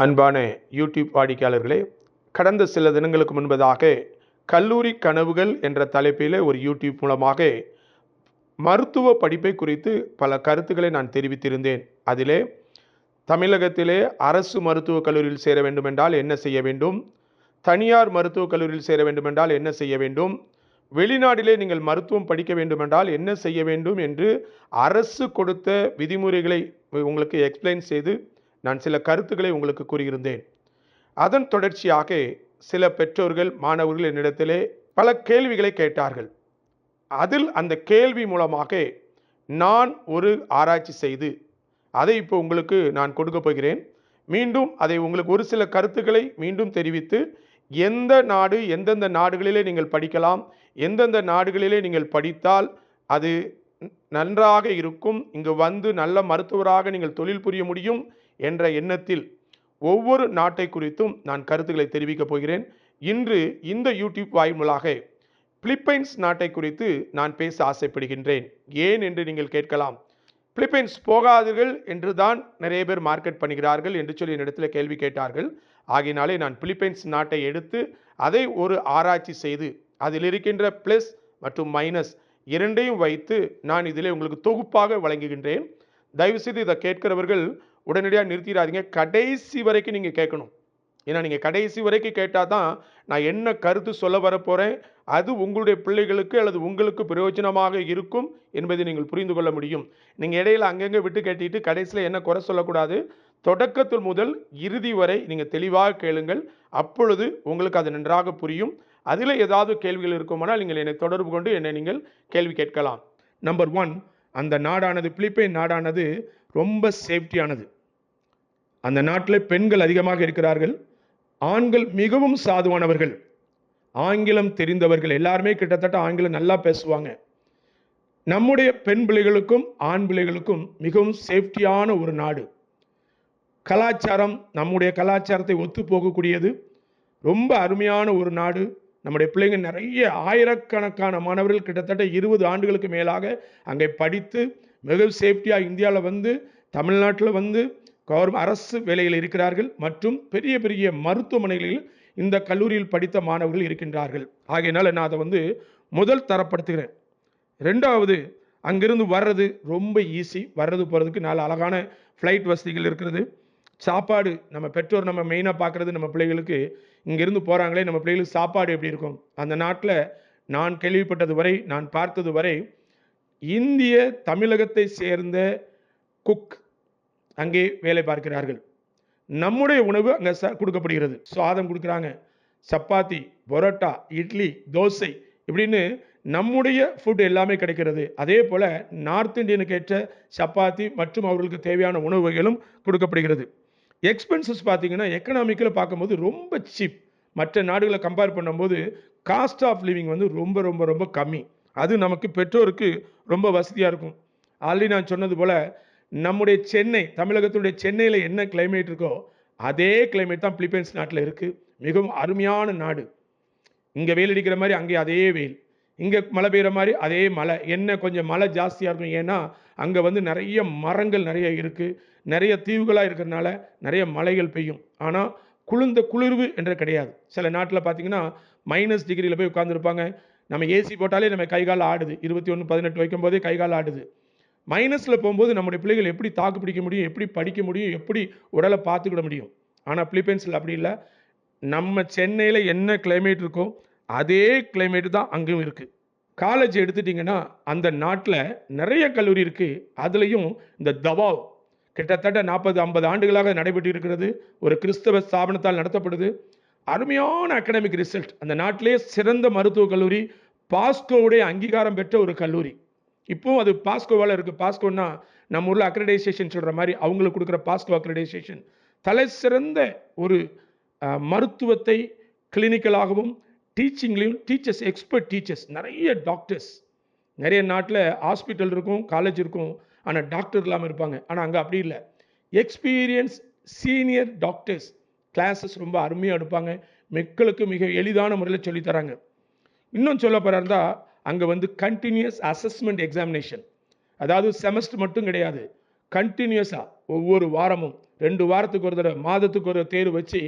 அன்பான யூடியூப் வாடிக்கையாளர்களே, கடந்த சில தினங்களுக்கு முன்பதாக கல்லூரி கனவுகள் என்ற தலைப்பில் ஒரு யூடியூப் மூலமாக மருத்துவ படிப்பை குறித்து பல கருத்துக்களை நான் தெரிவித்திருந்தேன். அதிலே தமிழகத்திலே அரசு மருத்துவக் கல்லூரியில் சேர வேண்டுமென்றால் என்ன செய்ய வேண்டும், தனியார் மருத்துவக் கல்லூரியில் சேர வேண்டுமென்றால் என்ன செய்ய வேண்டும், வெளிநாட்டிலே நீங்கள் மருத்துவம் படிக்க வேண்டுமென்றால் என்ன செய்ய வேண்டும் என்று அரசு கொடுத்த விதிமுறைகளை உங்களுக்கு எக்ஸ்பிளைன் செய்து நான் சில கருத்துக்களை உங்களுக்கு கூறியிருந்தேன். அதன் தொடர்ச்சியாக சில பெற்றோர்கள் மாணவர்கள் என்னிடத்திலே பல கேள்விகளை கேட்டார்கள். அதில் அந்த கேள்வி மூலமாக நான் ஒரு ஆராய்ச்சி செய்து அதை இப்போ உங்களுக்கு நான் கொடுக்க போகிறேன். மீண்டும் அதை உங்களுக்கு ஒரு சில கருத்துக்களை மீண்டும் தெரிவித்து எந்தெந்த நாடுகளிலே நீங்கள் படிக்கலாம், எந்தெந்த நாடுகளிலே நீங்கள் படித்தால் அது நன்றாக இருக்கும், இங்கு வந்து நல்ல மருத்துவராக நீங்கள் தொழில் புரிய முடியும் என்ற எண்ணத்தில் ஒவ்வொரு நாட்டை குறித்தும் நான் கருத்துக்களை தெரிவிக்கப் போகிறேன். இன்று இந்த யூடியூப் வாயிலாக பிலிப்பைன்ஸ் நாட்டை குறித்து நான் பேச ஆசைப்படுகின்றேன். ஏன் என்று நீங்கள் கேட்கலாம். பிலிப்பைன்ஸ் போகாதீர்கள் என்று தான் நிறைய பேர் மார்க்கெட் பண்ணுகிறார்கள் என்று சொல்லி என்னிடத்தில் கேள்வி கேட்டார்கள். ஆகையினாலே நான் பிலிப்பைன்ஸ் நாட்டை எடுத்து அதை ஒரு ஆராய்ச்சி செய்து அதில் இருக்கின்ற பிளஸ் மற்றும் மைனஸ் இரண்டையும் வைத்து நான் இதில் உங்களுக்கு தொகுப்பாக வழங்குகின்றேன். தயவுசெய்து இதை கேட்கிறவர்கள் உடனடியாக நிறுத்திடாதீங்க, கடைசி வரைக்கும் நீங்கள் கேட்கணும். ஏன்னா நீங்கள் கடைசி வரைக்கும் கேட்டால் தான் நான் என்ன கருத்து சொல்ல வரப்போகிறேன், அது உங்களுடைய பிள்ளைகளுக்கு அல்லது உங்களுக்கு பிரயோஜனமாக இருக்கும் என்பதை நீங்கள் புரிந்து கொள்ள முடியும். நீங்கள் இடையில அங்கங்கே விட்டு கேட்டுட்டு கடைசியில் என்ன குறை சொல்லக்கூடாது. தொடக்கத்தில் முதல் இறுதி வரை நீங்கள் தெளிவாக கேளுங்கள். அப்பொழுது உங்களுக்கு அது நன்றாக புரியும். அதில் ஏதாவது கேள்விகள் இருக்குமானால் நீங்கள் என்னை தொடர்பு கொண்டு என்னை நீங்கள் கேள்வி கேட்கலாம். நம்பர் 1, அந்த நாடானது பிலிப்பைன் நாடானது ரொம்ப சேஃப்டியானது. அந்த நாட்டில் பெண்கள் அதிகமாக இருக்கிறார்கள், ஆண்கள் மிகவும் சாதுவானவர்கள், ஆங்கிலம் தெரிந்தவர்கள், எல்லாருமே கிட்டத்தட்ட ஆங்கிலம் நல்லா பேசுவாங்க. நம்முடைய பெண் பிள்ளைகளுக்கும் ஆண் பிள்ளைகளுக்கும் மிகவும் சேஃப்டியான ஒரு நாடு. கலாச்சாரம் நம்முடைய கலாச்சாரத்தை ஒத்து போகக்கூடியது, ரொம்ப அருமையான ஒரு நாடு. நம்முடைய பிள்ளைங்க நிறைய ஆயிரக்கணக்கான மாணவர்கள் கிட்டத்தட்ட 20 ஆண்டுகளுக்கு மேலாக அங்கே படித்து மிகவும் சேஃப்டியாக இந்தியாவில் வந்து தமிழ்நாட்டில் வந்து அரசு வேலையில் இருக்கிறார்கள் மற்றும் பெரிய பெரிய மருத்துவமனைகளில் இந்த கல்லூரியில் படித்த மாணவர்கள் இருக்கின்றார்கள். ஆகையினால நான் அதை வந்து முதல் தரப்படுத்துகிறேன். ரெண்டாவது, அங்கிருந்து வர்றது ரொம்ப ஈஸி. வர்றது போகிறதுக்கு 4 அழகான ஃப்ளைட் வசதிகள் இருக்கிறது. சாப்பாடு நம்ம பெற்றோர் நம்ம மெயினாக பார்க்குறது நம்ம பிள்ளைகளுக்கு இங்கேருந்து போகிறாங்களே நம்ம பிள்ளைகளுக்கு சாப்பாடு எப்படி இருக்கும். அந்த நாட்டில் நான் கேள்விப்பட்டது வரை, நான் பார்த்தது வரை, இந்திய தமிழகத்தை சேர்ந்த குக் அங்கே வேலை பார்க்கிறார்கள். நம்முடைய உணவு அங்கே கொடுக்கப்படுகிறது. சாதம் கொடுக்குறாங்க, சப்பாத்தி, பரோட்டா, இட்லி, தோசை இப்படின்னு நம்முடைய ஃபுட் எல்லாமே கிடைக்கிறது. அதே போல் நார்த் இந்தியனுக்கு ஏற்ற சப்பாத்தி மற்றும் அவர்களுக்கு தேவையான உணவு வகைகளும் கொடுக்கப்படுகிறது. எக்ஸ்பென்சஸ் பார்த்தீங்கன்னா எக்கனாமிக்கில் பார்க்கும்போது ரொம்ப சீப். மற்ற நாடுகளை கம்பேர் பண்ணும்போது காஸ்ட் ஆஃப் லிவிங் வந்து ரொம்ப ரொம்ப ரொம்ப கம்மி. அது நமக்கு பெற்றோருக்கு ரொம்ப வசதியாக இருக்கும். ஆல்ரெடி நான் சொன்னது போல் நம்முடைய சென்னை, தமிழகத்துடைய சென்னையில் என்ன கிளைமேட் இருக்கோ அதே கிளைமேட் தான் பிலிப்பைன்ஸ் நாட்டில் இருக்குது. மிகவும் அருமையான நாடு. இங்கே வெயில் அடிக்கிற மாதிரி அங்கே அதே வெயில், இங்கே மழை பெய்கிற மாதிரி அதே மழை. என்ன கொஞ்சம் மழை ஜாஸ்தியாக இருக்கும், ஏன்னா அங்கே வந்து நிறைய மரங்கள் நிறைய இருக்குது, நிறைய தீவுகளாக இருக்கிறதுனால நிறைய மழைகள் பெய்யும். ஆனால் குளிர்வு என்ற கிடையாது. சில நாட்டில் பார்த்தீங்கன்னா -டிகிரியில் போய் உட்காந்துருப்பாங்க. நம்ம ஏசி போட்டாலே நம்ம கை கால் ஆடுது. 21-18 வைக்கும் போதே கை கால் ஆடுது. மைனஸில் போகும்போது நம்முடைய பிள்ளைகள் எப்படி தாக்கு பிடிக்க முடியும், எப்படி படிக்க முடியும், எப்படி உடலை பார்த்துக்கிட முடியும். ஆனால் பிலிப்பைன்ஸில் அப்படி இல்லை. நம்ம சென்னையில் என்ன கிளைமேட் இருக்கோ அதே கிளைமேட்டு தான் அங்கேயும் இருக்குது. காலேஜ் எடுத்துட்டிங்கன்னா அந்த நாட்டில் நிறைய கல்லூரி இருக்குது. அதுலேயும் இந்த தவாவ் கிட்டத்தட்ட 40-50 ஆண்டுகளாக நடைபெற்று இருக்கிறது. ஒரு கிறிஸ்தவ ஸ்தாபனத்தால் நடத்தப்படுது. அருமையான அகாடமிக் ரிசல்ட். அந்த நாட்டிலே சிறந்த மருத்துவக் கல்லூரி, பாஸ்கோவுடைய அங்கீகாரம் பெற்ற ஒரு கல்லூரி. இப்போவும் அது பாஸ்கோவால் இருக்குது. பாஸ்கோன்னா நம்ம ஊரில் அக்ரெடைசேஷன் சொல்கிற மாதிரி அவங்களுக்கு கொடுக்குற பாஸ்கோ அக்ரெடைசேஷன். தலை சிறந்த ஒரு மருத்துவத்தை கிளினிக்கலாகவும் டீச்சிங்லேயும் டீச்சர்ஸ், எக்ஸ்பர்ட் டீச்சர்ஸ், நிறைய டாக்டர்ஸ். நிறைய நாட்டில் ஹாஸ்பிட்டல் இருக்கும், காலேஜ் இருக்கும், ஆனால் டாக்டர் இல்லாமல் இருப்பாங்க. ஆனால் அங்கே அப்படி இல்லை. எக்ஸ்பீரியன்ஸ் சீனியர் டாக்டர்ஸ் கிளாஸஸ் ரொம்ப அருமையாக எடுப்பாங்க. மக்களுக்கு மிக எளிதான முறையில் சொல்லித்தராங்க. இன்னும் சொல்ல போகிறதா அங்கே வந்து கண்டினியூஸ் அசஸ்மெண்ட் எக்ஸாமினேஷன், அதாவது செமஸ்டர் மட்டும் கிடையாது, கண்டினியூஸாக ஒவ்வொரு வாரமும் 2 வாரத்துக்கு ஒரு தடவை, மாதத்துக்கு ஒரு தேர்வு வச்சு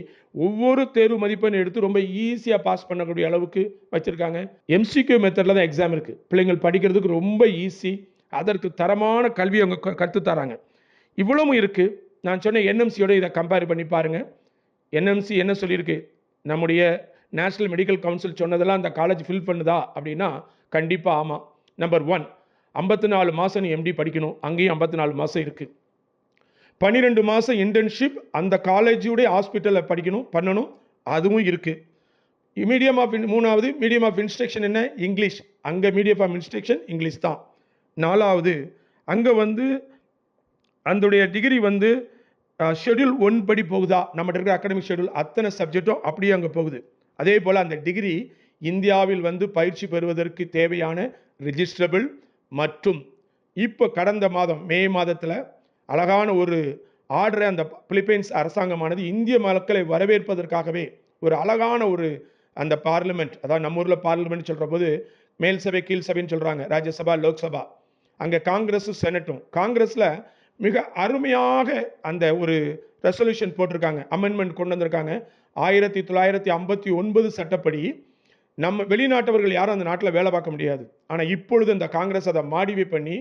ஒவ்வொரு தேர்வு மதிப்பெண் எடுத்து ரொம்ப ஈஸியாக பாஸ் பண்ணக்கூடிய அளவுக்கு வச்சுருக்காங்க. எம்சிக்யூ மெத்தடில் தான் எக்ஸாம் இருக்குது. பிள்ளைங்கள் படிக்கிறதுக்கு ரொம்ப ஈஸி. அதற்கு தரமான கல்வி அவங்க கற்றுத்தராங்க. இவ்வளவும் இருக்குது. நான் சொன்ன என்எம்சியோட இதை கம்பேர் பண்ணி பாருங்கள். என்எம்சி என்ன சொல்லியிருக்கு? நம்முடைய நேஷனல் மெடிக்கல் கவுன்சில் சொன்னதெல்லாம் அந்த காலேஜ் ஃபில் பண்ணுதா அப்படின்னா கண்டிப்பாக ஆமாம். நம்பர் 1, 54 மாதம் நீ எம்டி படிக்கணும். அங்கேயும் 54 மாதம் இருக்குது. 12 மாதம் இன்டர்ன்ஷிப் அந்த காலேஜுடைய ஹாஸ்பிட்டலில் பண்ணணும். அதுவும் இருக்குது. மீடியம் ஆஃப் 3வது மீடியம் ஆஃப் இன்ஸ்ட்ரக்ஷன் என்ன? இங்கிலீஷ். அங்கே மீடியம் ஆஃப் இன்ஸ்ட்ரக்ஷன் இங்கிலீஷ் தான். 4வது அங்கே அதோடைய டிகிரி ஷெட்யூல் 1 படி போகுதா? நம்மகிட்ட இருக்கிற அகாடமிக் ஷெட்யூல் அத்தனை சப்ஜெக்டும் அப்படியே அங்கே போகுது. அதே போல் அந்த டிகிரி இந்தியாவில் பயிற்சி பெறுவதற்கு தேவையான ரிஜிஸ்டரபிள் மற்றும் இப்போ கடந்த மாதம் மே மாதத்தில் அழகான ஒரு ஆர்டரை அந்த பிலிப்பைன்ஸ் அரசாங்கமானது இந்திய மக்களை வரவேற்பதற்காகவே ஒரு அழகான ஒரு அந்த பார்லிமெண்ட், அதாவது நம்ம ஊரில் பார்லிமெண்ட் சொல்கிற போது மேல் சபை கீழ் சபைன்னு சொல்கிறாங்க, ராஜ்யசபா லோக்சபா. அங்கே காங்கிரஸும் செனட்டும், காங்கிரஸில் மிக அருமையாக அந்த ஒரு ரெசல்யூஷன் போட்டிருக்காங்க, அமெண்ட்மெண்ட் கொண்டு வந்திருக்காங்க. 1959 சட்டப்படி நம்ம வெளிநாட்டவர்கள் யாரும் அந்த நாட்டில் வேலை பார்க்க முடியாது. ஆனால் இப்பொழுது இந்த காங்கிரஸ் அதை மாடிஃபை பண்ணி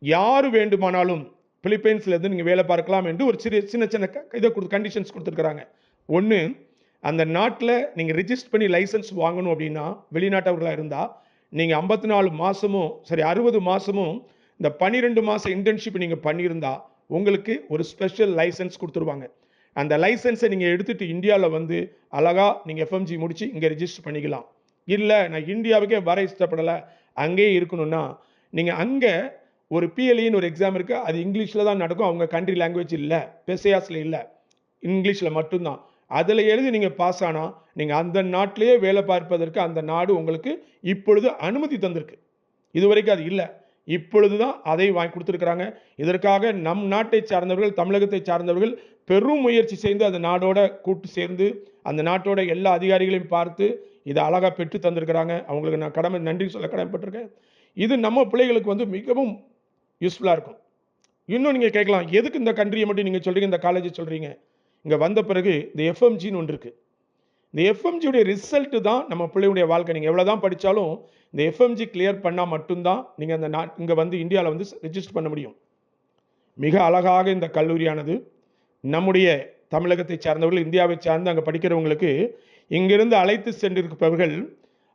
யார் வேண்டுமானாலும் பிலிப்பைன்ஸ்லேருந்து நீங்கள் வேலை பார்க்கலாம் என்று ஒரு சின்ன இதை கண்டிஷன்ஸ் கொடுத்துருக்குறாங்க. ஒன்று, அந்த நாட்டில் நீங்கள் ரிஜிஸ்டர் பண்ணி லைசன்ஸ் வாங்கணும் அப்படின்னா வெளிநாட்டவர்களாக இருந்தால் நீங்கள் 54 மாதமும் 60 மாதமும் இந்த 12 மாதம் இன்டர்ன்ஷிப் நீங்கள் பண்ணியிருந்தா உங்களுக்கு ஒரு ஸ்பெஷல் லைசன்ஸ் கொடுத்துருவாங்க. அந்த லைசன்ஸை நீங்கள் எடுத்துகிட்டு இந்தியாவில் அழகாக நீங்கள் எஃப்எம்ஜி முடித்து இங்கே ரிஜிஸ்டர் பண்ணிக்கலாம். இல்லை நான் இந்தியாவுக்கே வர இஷ்டப்படலை, அங்கேயே இருக்கணும்னா நீங்கள் அங்கே ஒரு பிஎல்இன்னு ஒரு எக்ஸாம் இருக்குது. அது இங்கிலீஷில் தான் நடக்கும். அவங்க கண்ட்ரி லாங்குவேஜ் இல்லை, பெசையாஸில் இல்லை, இங்கிலீஷில் மட்டும்தான். அதில் எழுதி நீங்கள் பாஸ் ஆனால் நீங்கள் அந்த நாட்டிலேயே வேலை பார்ப்பதற்கு அந்த நாடு உங்களுக்கு இப்பொழுது அனுமதி தந்திருக்கு. இதுவரைக்கும் அது இல்லை, இப்பொழுது தான் அதை வாங்கி கொடுத்துருக்குறாங்க. இதற்காக நம் நாட்டை சார்ந்தவர்கள், தமிழகத்தை சார்ந்தவர்கள் பெரும் முயற்சி செய்து அந்த நாடோட கூட்டு சேர்ந்து அந்த நாட்டோட எல்லா அதிகாரிகளையும் பார்த்து இதை அழகாக பெற்று தந்திருக்கிறாங்க. அவங்களுக்கு நான் நன்றி சொல்ல கடமைப்பட்டிருக்கேன். இது நம்ம பிள்ளைகளுக்கு மிகவும் யூஸ்ஃபுல்லாக இருக்கும். இன்னும் நீங்கள் கேட்கலாம், எதுக்கு இந்த கண்ட்ரியை மட்டும் நீங்கள் சொல்கிறீங்க, இந்த காலேஜை சொல்கிறீங்க? இங்கே வந்த பிறகு இந்த எஃப்எம்ஜின்னு ஒன்று இருக்குது. இந்த எஃப்எம்ஜியுடைய ரிசல்ட்டு தான் நம்ம பிள்ளையுடைய வாழ்க்கை. நீங்கள் எவ்வளோ தான் படித்தாலும் இந்த எஃப்எம்ஜி கிளியர் பண்ணால் மட்டும்தான் நீங்கள் அந்த இங்கே இந்தியாவில் ரிஜிஸ்டர் பண்ண முடியும். மிக அழகாக இந்த கல்லூரியானது நம்முடைய தமிழகத்தை சார்ந்தவர்கள், இந்தியாவை சார்ந்து அங்கே படிக்கிறவங்களுக்கு இங்கிருந்து அழைத்து சென்றிருப்பவர்கள்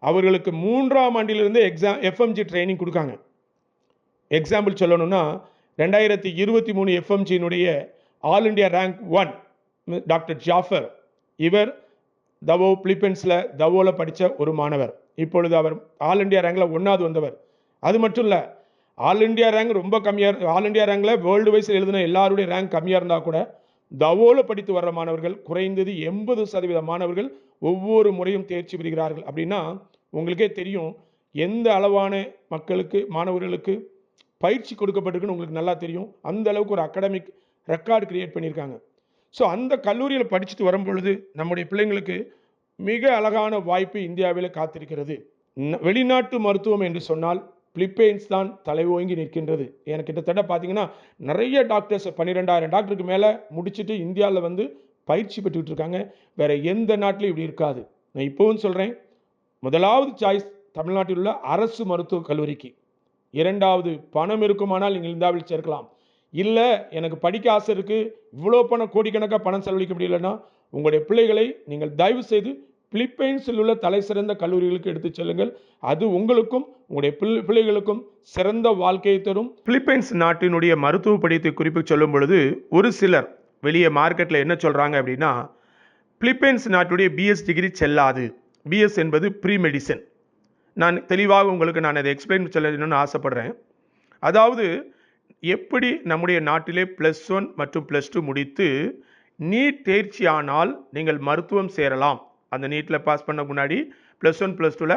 அவர்களுக்கு 3ஆம் ஆண்டிலிருந்து எஃப்எம்ஜி ட்ரைனிங் கொடுக்காங்க. எக்ஸாம்பிள் சொல்லணும்னா 2023 எஃப்எம்ஜியினுடைய all India rank 1 doctor Jafar, இவர் தவோ பிலிப்பைன்ஸில் தவோவில் படித்த ஒரு மாணவர். இப்பொழுது அவர் ஆல் இண்டியா ரேங்கில் 1வது வந்தவர். அது மட்டும் இல்லை, ஆல் இண்டியா ரேங்க் ரொம்ப கம்மியாக, ஆல் இண்டியா ரேங்கில் வேர்ல்டு வைஸில் எழுதின எல்லாருடைய ரேங்க் கம்மியாக இருந்தால் கூட தவோவில் படித்து வர்ற மாணவர்கள் குறைந்தது 80% மாணவர்கள் ஒவ்வொரு முறையும் தேர்ச்சி பெறுகிறார்கள். அப்படின்னா உங்களுக்கே தெரியும் எந்த அளவான மக்களுக்கு, மாணவர்களுக்கு பயிற்சி கொடுக்கப்பட்டிருக்குன்னு உங்களுக்கு நல்லா தெரியும். அந்த அளவுக்கு ஒரு அகாடமிக் ரெக்கார்டு கிரியேட் பண்ணியிருக்காங்க. ஸோ அந்த கல்லூரியில் படிச்சுட்டு வரும்பொழுது நம்முடைய பிள்ளைங்களுக்கு மிக அழகான வாய்ப்பு இந்தியாவில் காத்திருக்கிறது. வெளிநாட்டு மருத்துவம் என்று சொன்னால் பிலிப்பைன்ஸ் தான் தலை ஓங்கி நிற்கின்றது. எனக்கு கிட்டத்தட்ட பார்த்தீங்கன்னா நிறைய டாக்டர்ஸ் 12,000 டாக்டருக்கு மேலே முடிச்சுட்டு இந்தியாவில் பயிற்சி பெற்றுக்கிட்டு இருக்காங்க. வேறு எந்த நாட்டிலும் இப்படி இருக்காது. நான் இப்போவும் சொல்கிறேன், முதலாவது சாய்ஸ் தமிழ்நாட்டில் உள்ள அரசு மருத்துவக் கல்லூரிக்கு, 2வது பணம் இருக்குமானால் நீங்கள் இந்தியாவில் சேர்க்கலாம். இல்லை எனக்கு படிக்க ஆசை இருக்குது, இவ்வளோ பணம் கோடிக்கணக்காக பணம் செலவழிக்க முடியலன்னா உங்களுடைய பிள்ளைகளை நீங்கள் தயவு செய்து பிலிப்பைன்ஸில் உள்ள தலை சிறந்த கல்லூரிகளுக்கு எடுத்து செல்லுங்கள். அது உங்களுக்கும் உங்களுடைய பிள்ளைகளுக்கும் சிறந்த வாழ்க்கையை தரும். பிலிப்பைன்ஸ் நாட்டினுடைய மருத்துவ படிப்பை குறிப்பு சொல்லும் பொழுது ஒரு சிலர் வெளியே மார்க்கெட்டில் என்ன சொல்கிறாங்க அப்படின்னா, பிலிப்பைன்ஸ் நாட்டுடைய பிஎஸ் டிகிரி செல்லாது. பிஎஸ் என்பது ப்ரீ மெடிசன். நான் தெளிவாக உங்களுக்கு அதை எக்ஸ்பிளைன் சொல்லணும்னு ஆசைப்படுறேன். அதாவது எப்படி நம்முடைய நாட்டிலே +1 மற்றும் +2 முடித்து நீட் தேர்ச்சி ஆனால் நீங்கள் மருத்துவம் சேரலாம். அந்த நீட்டில் பாஸ் பண்ண முன்னாடி +1 +2ல்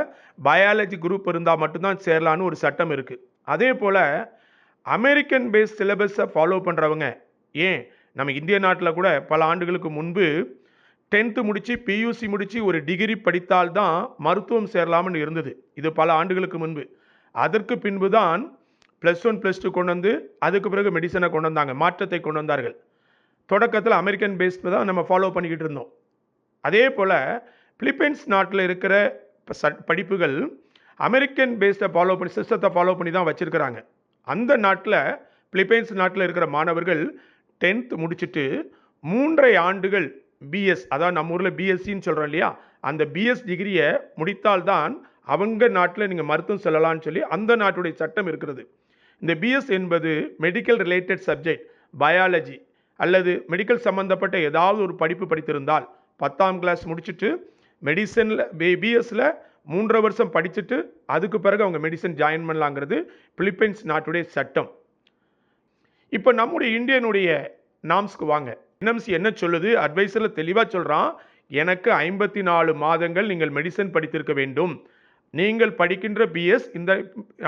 பயாலஜி குரூப் இருந்தால் மட்டும்தான் சேரலான்னு ஒரு சட்டம் இருக்குது. அதே போல் அமெரிக்கன் பேஸ்ட் சிலபஸை ஃபாலோ பண்ணுறவங்க, ஏன் நம்ம இந்திய நாட்டில் கூட பல ஆண்டுகளுக்கு முன்பு 10th முடித்து பியூசி முடித்து ஒரு டிகிரி படித்தால்தான் மருத்துவம் சேரலாம்னு இருந்தது. இது பல ஆண்டுகளுக்கு முன்பு. அதற்கு பின்பு தான் +1 +2 கொண்டு வந்து அதுக்கு பிறகு மெடிசனை கொண்டு வந்தாங்க, மாற்றத்தை கொண்டு வந்தார்கள். தொடக்கத்தில் அமெரிக்கன் பேஸ்டு தான் நம்ம ஃபாலோ பண்ணிக்கிட்டு இருந்தோம். அதே போல் பிலிப்பைன்ஸ் நாட்டில் இருக்கிற படிப்புகள் அமெரிக்கன் பேஸ்டை ஃபாலோ பண்ணி சிஸ்டத்தை ஃபாலோ பண்ணி தான் வச்சுருக்கிறாங்க. அந்த நாட்டில் பிலிப்பைன்ஸ் நாட்டில் இருக்கிற மாணவர்கள் 10th முடிச்சுட்டு 3.5 ஆண்டுகள் பிஎஸ், அதாவது நம்ம ஊரில் பிஎஸ்சின்னு சொல்கிறோம் இல்லையா, அந்த பிஎஸ் டிகிரியை முடித்தால்தான் அவங்க நாட்டில் நீங்கள் மருத்துவம் சொல்லலாம்னு சொல்லி அந்த நாட்டுடைய சட்டம் இருக்கிறது. இந்த பிஎஸ் என்பது மெடிக்கல் ரிலேட்டட் சப்ஜெக்ட், பயாலஜி அல்லது மெடிக்கல் சம்மந்தப்பட்ட ஏதாவது ஒரு படிப்பு படித்திருந்தால் 10ஆம் கிளாஸ் முடிச்சுட்டு மெடிசனில் பிஎஸ்சில் 3 வருஷம் படிச்சுட்டு அதுக்கு பிறகு அவங்க மெடிசன் ஜாயின் பண்ணலாங்கிறது பிலிப்பைன்ஸ் நாட்டுடைய சட்டம். இப்போ நம்முடைய இந்தியனுடைய நாம்ஸ்க்கு வாங்க. என்எம்சி என்ன சொல்லுது? அட்வைஸரில் தெளிவாக சொல்கிறான், எனக்கு 54 மாதங்கள் நீங்கள் மெடிசன் படித்திருக்க வேண்டும். நீங்கள் படிக்கின்ற பிஎஸ் இந்த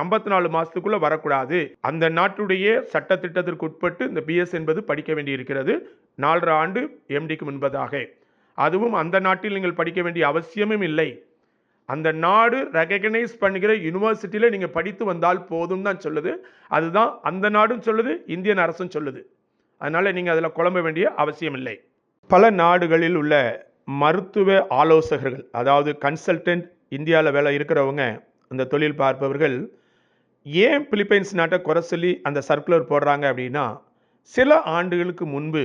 54 மாதத்துக்குள்ளே வரக்கூடாது. அந்த நாட்டுடைய சட்டத்திட்டத்திற்கு உட்பட்டு இந்த பிஎஸ் என்பது படிக்க வேண்டியிருக்கிறது 4.5 ஆண்டு எம்டிக்கு முன்பதாக. அதுவும் அந்த நாட்டில் நீங்கள் படிக்க வேண்டிய அவசியமும் இல்லை. அந்த நாடு ரெகக்னைஸ் பண்ணுகிற யூனிவர்சிட்டியில் நீங்கள் படித்து வந்தால் போதும் தான் சொல்லுது. அதுதான் அந்த நாடும் சொல்லுது, இந்தியன் அரசும் சொல்லுது. அதனால் நீங்கள் அதில் குழம்ப வேண்டிய அவசியம் இல்லை. பல நாடுகளில் உள்ள மருத்துவ ஆலோசகர்கள், அதாவது கன்சல்டன்ட், இந்தியாவில் வேலை இருக்கிறவங்க, அந்த தொழில் பார்ப்பவர்கள் ஏன் பிலிப்பைன்ஸ் நாட்டை குறை சொல்லி அந்த சர்க்குலர் போடுறாங்க அப்படின்னா, சில ஆண்டுகளுக்கு முன்பு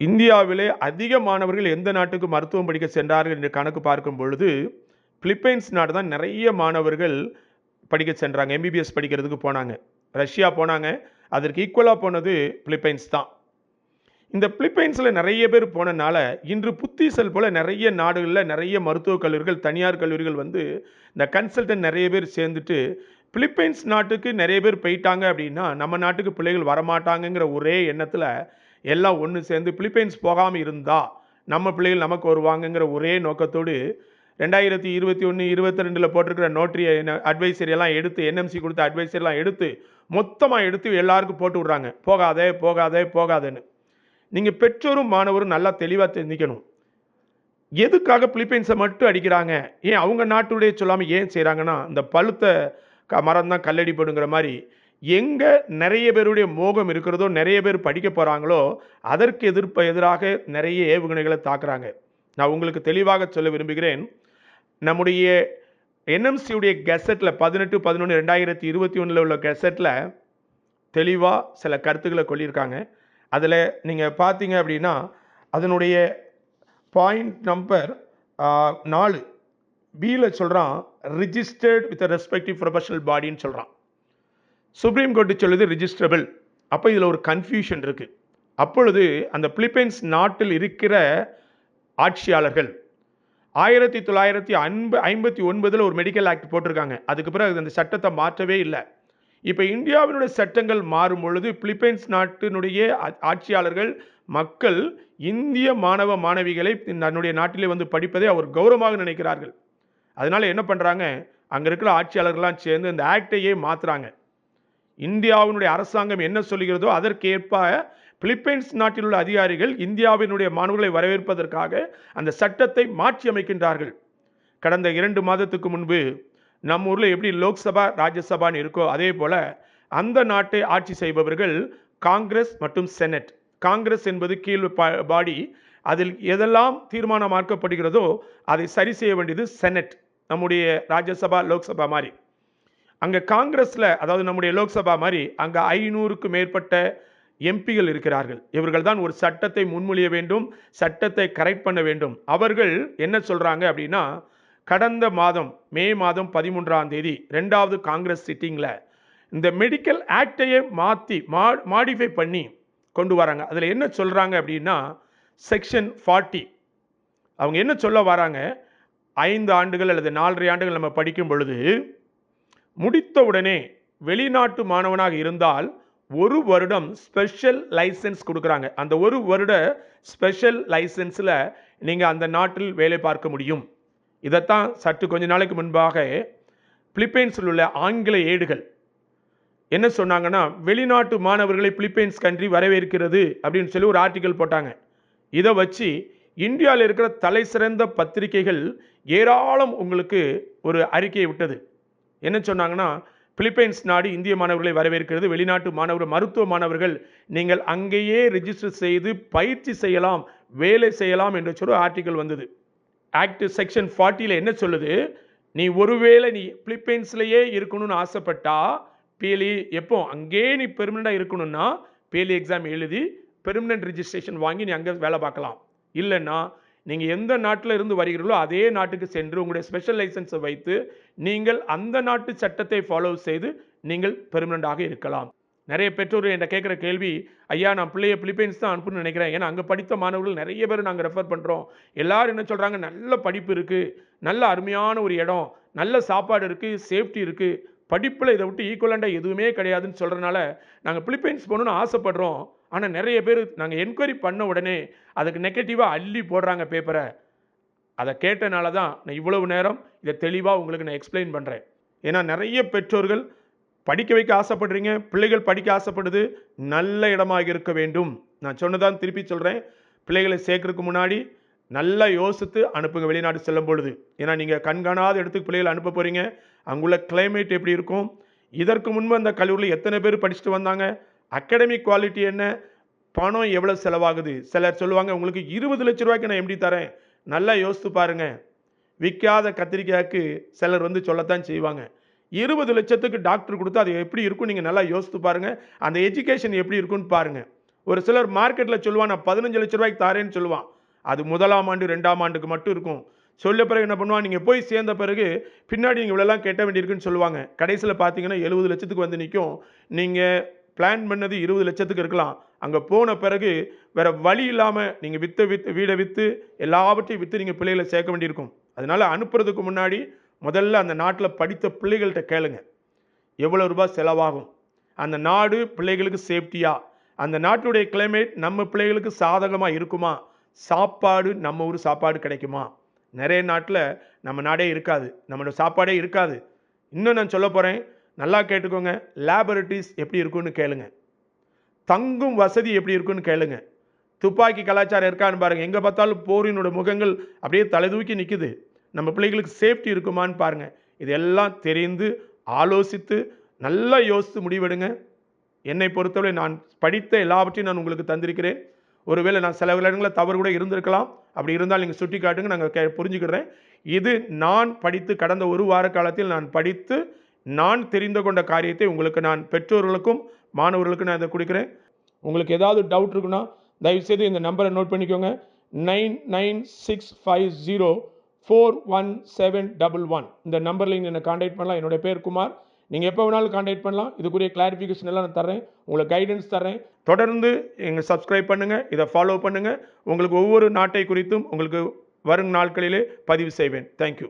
இந்தியாவிலே அதிக மாணவர்கள் எந்த நாட்டுக்கு மருத்துவம் படிக்க சென்றார்கள் என்று கணக்கு பார்க்கும் பொழுது பிலிப்பைன்ஸ் நாடு தான் நிறைய மாணவர்கள் படிக்க சென்றாங்க. எம்பிபிஎஸ் படிக்கிறதுக்கு போனாங்க. ரஷ்யா போனாங்க, அதற்கு ஈக்குவலாக போனது பிலிப்பைன்ஸ் தான். இந்த பிலிப்பைன்ஸில் நிறைய பேர் போனனால இன்று புத்திசல் போல் நிறைய நாடுகளில் நிறைய மருத்துவக் கல்லூரிகள், தனியார் கல்லூரிகள் வந்து இந்த கன்சல்டன்ட் நிறைய பேர் சேர்ந்துட்டு பிலிப்பைன்ஸ் நாட்டுக்கு நிறைய பேர் போயிட்டாங்க அப்படின்னா நம்ம நாட்டுக்கு பிள்ளைகள் வரமாட்டாங்கங்கிற ஒரே எண்ணத்தில் எல்லாம் ஒன்று சேர்ந்து பிலிப்பைன்ஸ் போகாமல் இருந்தால் நம்ம பிள்ளைகள் நமக்கு வருவாங்கங்கிற ஒரே நோக்கத்தோடு 2021-22 போட்டிருக்கிற நோட்டரி அட்வைசரியெல்லாம் எடுத்து, என்எம்சி கொடுத்த அட்வைசரியெல்லாம் எடுத்து மொத்தமாக எடுத்து எல்லாருக்கும் போட்டு விட்றாங்க, போகாதே போகாதே போகாதேன்னு. நீங்கள் பெற்றோரும் மாணவரும் நல்லா தெளிவாக தெரிஞ்சுக்கணும், எதுக்காக பிலிப்பைன்ஸை மட்டும் அடிக்கிறாங்க, ஏன் அவங்க நாட்டுடைய சொல்லாமல் ஏன் செய்கிறாங்கன்னா, இந்த பழுத்த மரம் தான் கல்லடிப்படுங்கிற மாதிரி எங்கே நிறைய பேருடைய மோகம் இருக்கிறதோ, நிறைய பேர் படிக்க போகிறாங்களோ அதற்கு எதிராக நிறைய ஏவுகணைகளை தாக்குறாங்க. நான் உங்களுக்கு தெளிவாக சொல்ல விரும்புகிறேன், நம்முடைய என்எம்சியுடைய கெசட்டில் 18/11/2021 உள்ள கெசட்டில் தெளிவாக சில கருத்துக்களை சொல்லியிருக்காங்க. அதில் நீங்கள் பார்த்தீங்க அப்படின்னா அதனுடைய பாயிண்ட் நம்பர் 4 பியில் சொல்கிறான், ரிஜிஸ்டர்ட் வித் ரெஸ்பெக்டிவ் ப்ரொஃபஷனல் பாடின்னு சொல்கிறான். சுப்ரீம் கோர்ட்டு சொல்லுது ரிஜிஸ்டரபிள். அப்போ இதில் ஒரு கன்ஃபியூஷன் இருக்குது. அப்பொழுது அந்த பிலிப்பைன்ஸ் நாட்டில் இருக்கிற ஆட்சியாளர்கள் 1959 ஒரு மெடிக்கல் ஆக்ட் போட்டிருக்காங்க. அதுக்கு பிறகு அந்த சட்டத்தை மாற்றவே இல்லை. இப்போ இந்தியாவினுடைய சட்டங்கள் மாறும் பொழுது பிலிப்பைன்ஸ் நாட்டினுடைய ஆட்சியாளர்கள் மக்கள் இந்திய மாணவ மாணவிகளை தன்னுடைய நாட்டிலே வந்து படிப்பதை அவர் கௌரவமாக நினைக்கிறார்கள். அதனால என்ன பண்ணுறாங்க, அங்கே இருக்கிற ஆட்சியாளர்கள்லாம் சேர்ந்து இந்த ஆக்டையே மாற்றுறாங்க. இந்தியாவினுடைய அரசாங்கம் என்ன சொல்லுகிறதோ அதற்கேற்ப பிலிப்பைன்ஸ் நாட்டில் உள்ள அதிகாரிகள் இந்தியாவினுடைய மாணவர்களை வரவேற்பதற்காக அந்த சட்டத்தை மாற்றி அமைக்கின்றார்கள். கடந்த 2 மாதத்துக்கு முன்பு நம்ம ஊரில் எப்படி லோக்சபா ராஜ்யசபான்னு இருக்கோ அதே போல் அந்த நாட்டை ஆட்சி செய்பவர்கள் காங்கிரஸ் மற்றும் செனட். காங்கிரஸ் என்பது கீழ் பாடி, அதில் எதெல்லாம் தீர்மானமாக்கப்படுகிறதோ அதை சரி செய்ய வேண்டியது செனட், நம்முடைய ராஜ்யசபா லோக்சபா மாதிரி. அங்கே காங்கிரஸில், அதாவது நம்முடைய லோக்சபா மாதிரி, அங்கே 500க்கு மேற்பட்ட எம்பிகள் இருக்கிறார்கள். இவர்கள் தான் ஒரு சட்டத்தை முன்மொழிய வேண்டும், சட்டத்தை கரெக்ட் பண்ண வேண்டும். அவர்கள் என்ன சொல்கிறாங்க அப்படின்னா, கடந்த மாதம் மே மாதம் 13ஆம் தேதி 2வது காங்கிரஸ் சிட்டிங்கில் இந்த மெடிக்கல் ஆக்டையே மாற்றி மாடிஃபை பண்ணி கொண்டு வராங்க. அதில் என்ன சொல்கிறாங்க அப்படின்னா, செக்ஷன் 40 அவங்க என்ன சொல்ல வராங்க, 5 ஆண்டுகள் அல்லது 4.5 ஆண்டுகள் நம்ம படிக்கும் பொழுது முடித்த உடனே வெளிநாட்டு மாணவனாக இருந்தால் 1 வருடம் ஸ்பெஷல் லைசன்ஸ் கொடுக்குறாங்க. அந்த 1 வருட ஸ்பெஷல் லைசன்ஸில் நீங்கள் அந்த நாட்டில் வேலை பார்க்க முடியும். இதைத்தான் சற்று கொஞ்ச நாளைக்கு முன்பாக பிலிப்பைன்ஸில் உள்ள ஆங்கில ஏடுகள் என்ன சொன்னாங்கன்னா, வெளிநாட்டு மாணவர்களை பிலிப்பைன்ஸ் கண்ட்ரி வரவேற்கிறது அப்படின்னு சொல்லி ஒரு ஆர்டிக்கல் போட்டாங்க. இதை வச்சு இந்தியாவில் இருக்கிற தலை சிறந்த பத்திரிகைகள் ஏராளம் உங்களுக்கு ஒரு அறிக்கையை விட்டது. என்ன சொன்னாங்கன்னா, பிலிப்பைன்ஸ் நாடு இந்திய மாணவர்களை வரவேற்கிறது. வெளிநாட்டு மாணவர்கள், மருத்துவ மாணவர்கள் நீங்கள் அங்கேயே ரெஜிஸ்டர் செய்து பயிற்சி செய்யலாம், வேலை செய்யலாம் என்று சொல்லி ஆர்டிக்கல் வந்தது. ஆக்ட் செக்ஷன் 40ல என்ன சொல்லுது? நீ ஒருவேளை நீ பிலிப்பைன்ஸ்லயே இருக்கணும்னு ஆசைப்பட்டா பிஎல்இ எப்போ அங்கேயே நீ பெர்மனண்டா இருக்கணும்னா பிஎல்இ எக்ஸாம் எழுதி பெர்மனன்ட் ரெஜிஸ்ட்ரேஷன் வாங்கி நீ அங்கே வேலை பார்க்கலாம். இல்லைன்னா நீங்கள் எந்த நாட்டில் இருந்து வருகிறீர்களோ அதே நாட்டுக்கு சென்று உங்களுடைய ஸ்பெஷல் லைசன்ஸை வைத்து நீங்கள் அந்த நாட்டு சட்டத்தை ஃபாலோ செய்து நீங்கள் பெர்மனண்டாக இருக்கலாம். நிறைய பெற்றோர் என்கிட்ட கேட்குற கேள்வி, ஐயா நான் பிள்ளைய பிலிப்பைன்ஸ் தான் அனுப்புன்னு நினைக்கிறேன், ஏன்னா அங்கே படித்த மாணவர்கள் நிறைய பேர் நாங்கள் ரெஃபர் பண்ணுறோம். எல்லாரும் என்ன சொல்கிறாங்க, நல்ல படிப்பு இருக்குது, நல்ல அருமையான ஒரு இடம், நல்ல சாப்பாடு இருக்குது, சேஃப்டி இருக்குது, படிப்பில் இதை விட்டு ஈக்குவலண்டாக எதுவுமே கிடையாதுன்னு சொல்கிறனால நாங்கள் பிலிப்பைன்ஸ் போகணுன்னு ஆசைப்படுறோம். ஆனால் நிறைய பேர் நாங்கள் என்கொயரி பண்ண உடனே அதுக்கு நெகட்டிவாக அள்ளி போடுறாங்க பேப்பரை. அதை கேட்டனால தான் நான் இவ்வளவு நேரம் இதை தெளிவாக உங்களுக்கு நான் எக்ஸ்பிளைன் பண்ணுறேன். ஏன்னா நிறைய பெற்றோர்கள் படிக்க வைக்க ஆசைப்படுறீங்க, பிள்ளைகள் படிக்க ஆசைப்படுது, நல்ல இடமாக இருக்க வேண்டும். நான் சொன்னதான் திருப்பி சொல்கிறேன், பிள்ளைகளை சேர்க்கறதுக்கு முன்னாடி நல்லா யோசித்து அனுப்புங்க வெளிநாடு செல்லும் பொழுது. ஏன்னா நீங்கள் கண்காணாத இடத்துக்கு பிள்ளைகளை அனுப்ப போகிறீங்க, அங்குள்ள கிளைமேட் எப்படி இருக்கும், இதற்கு முன்பு அந்த கல்லூரியில் எத்தனை பேர் படிச்சுட்டு வந்தாங்க, அகாடமிக் குவாலிட்டி என்ன, பணம் எவ்வளோ செலவாகுது. சிலர் சொல்லுவாங்க உங்களுக்கு 20 லட்ச ரூபாய்க்கு நான் எப்படி தரேன், நல்லா யோசித்து பாருங்க. விற்காத கத்திரிக்காய்க்கு சிலர் வந்து சொல்லத்தான் செய்வாங்க. 20 லட்சத்துக்கு டாக்டர் கொடுத்தா அது எப்படி இருக்கும் நீங்கள் நல்லா யோசித்து பாருங்கள். அந்த எஜுகேஷன் எப்படி இருக்குன்னு பாருங்கள். ஒரு சிலர் மார்க்கெட்டில் சொல்லுவான் நான் 15 லட்ச ரூபாய்க்கு தாரேன்னு சொல்லுவான். அது முதலாம் ஆண்டு 2ஆம் ஆண்டுக்கு மட்டும் இருக்கும். சொல்ல பிறகு என்ன பண்ணுவான், நீங்கள் போய் சேர்ந்த பிறகு பின்னாடி நீங்கள் இவ்வளோலாம் கட்ட வேண்டியிருக்குன்னு சொல்லுவாங்க. கடைசியில் பார்த்தீங்கன்னா 70 லட்சத்துக்கு வந்து நிற்கும். நீங்கள் பிளான் பண்ணது 20 லட்சத்துக்கு இருக்கலாம். அங்கே போன பிறகு வேறு வழி இல்லாமல் நீங்கள் வீடை விற்று எல்லாவற்றையும் விற்று நீங்கள் பிள்ளைகளை சேர்க்க வேண்டியிருக்கும். அதனால் அனுப்புறதுக்கு முன்னாடி முதல்ல அந்த நாட்டில் படித்த பிள்ளைகள்கிட்ட கேளுங்க, எவ்வளோ ரூபாய் செலவாகும், அந்த நாடு பிள்ளைகளுக்கு சேஃப்டியா, அந்த நாட்டுடைய கிளைமேட் நம்ம பிள்ளைகளுக்கு சாதகமாக இருக்குமா, சாப்பாடு நம்ம ஊர் சாப்பாடு கிடைக்குமா. நிறைய நாட்டில் நம்ம நாடே இருக்காது, நம்மளோட சாப்பாடே இருக்காது. இன்னும் நான் சொல்ல போகிறேன், நல்லா கேட்டுக்கோங்க. லேபரட்டரிஸ் எப்படி இருக்குன்னு கேளுங்க, தங்கும் வசதி எப்படி இருக்குன்னு கேளுங்க, துப்பாக்கி கலாச்சாரம் இருக்கான்னு பாருங்கள். எங்கே பார்த்தாலும் போரினோட முகங்கள் அப்படியே தலை தூக்கி நிற்குது. நம்ம பிள்ளைகளுக்கு சேஃப்டி இருக்குமான்னு பாருங்கள். இதெல்லாம் தெரிந்து ஆலோசித்து நல்லா யோசித்து முடிவெடுங்க. என்னை பொறுத்தவரை நான் படித்த எல்லாவற்றையும் நான் உங்களுக்கு தந்திருக்கிறேன். ஒருவேளை நான் சில இடங்களில் தவறு கூட இருந்திருக்கலாம். அப்படி இருந்தால் நீங்கள் சுட்டி காட்டுங்க, நாங்கள் புரிஞ்சுக்கிறேன். இது நான் படித்து கடந்த ஒரு வார காலத்தில் நான் படித்து நான் தெரிந்து கொண்ட காரியத்தை உங்களுக்கு நான் பெற்றோர்களுக்கும் மாணவர்களுக்கும் நான் இதை கொடுக்குறேன். உங்களுக்கு ஏதாவது டவுட் இருக்குன்னா தயவுசெய்து இந்த நம்பரை நோட் பண்ணிக்கோங்க. 9965041711. இந்த நம்பரில் நீங்கள் என்னை கான்டாக்ட் பண்ணலாம். என்னுடைய பேர் குமார். நீங்கள் எப்போ வேணாலும் கான்டாக்ட் பண்ணலாம். இதுக்குரிய கிளாரிஃபிகேஷன் எல்லாம் நான் தரேன், உங்களுக்கு கைடன்ஸ் தரேன். தொடர்ந்து எங்கள் சப்ஸ்கிரைப் பண்ணுங்கள், இதை ஃபாலோ பண்ணுங்கள். உங்களுக்கு ஒவ்வொரு நாட்டை குறித்தும் உங்களுக்கு வரும் நாட்களிலே பதிவு செய்வேன். தேங்க்யூ.